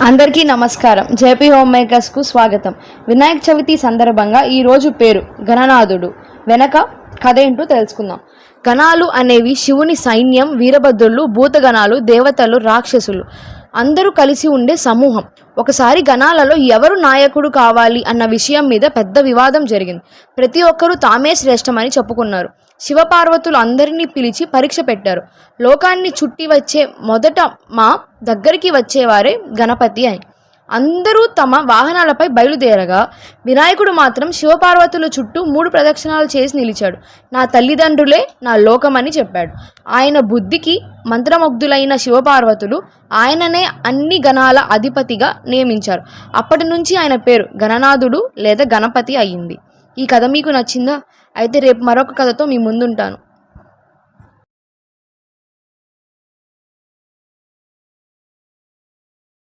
అందరికీ నమస్కారం. JP home makers కు స్వాగతం. వినాయక చవితి సందర్భంగా ఈ రోజు పేరు గణనాథుడు. వెనక కథ ఏంటో తెలుసుకుందాం. గణాలు అనేవి శివుని సైన్యం, వీరభద్రులు, భూతగణాలు, దేవతలు, రాక్షసులు అందరూ కలిసి ఉండే సమూహం. ఒకసారి గణాలలో ఎవరు నాయకుడు కావాలి అన్న విషయం మీద పెద్ద వివాదం జరిగింది. ప్రతి ఒక్కరూ తామే శ్రేష్టమని చెప్పుకున్నారు. శివపార్వతులు అందరినీ పిలిచి పరీక్ష పెట్టారు. లోకాన్ని చుట్టి వచ్చే మొదట మా దగ్గరికి వచ్చేవారే గణపతి అని. అందరూ తమ వాహనాలపై బయలుదేరగా వినాయకుడు మాత్రం శివపార్వతుల చుట్టూ 3 ప్రదక్షిణాలు చేసి నిలిచాడు. నా తల్లిదండ్రులే నా లోకమని చెప్పాడు. ఆయన బుద్ధికి మంత్రముగ్ధులైన శివపార్వతులు ఆయననే అన్ని గణాల అధిపతిగా నియమించారు. అప్పటి నుంచి ఆయన పేరు గణనాథుడు లేదా గణపతి అయ్యింది. ఈ కథ మీకు నచ్చిందా? అయితే రేపు మరొక కథతో మీ ముందుంటాను.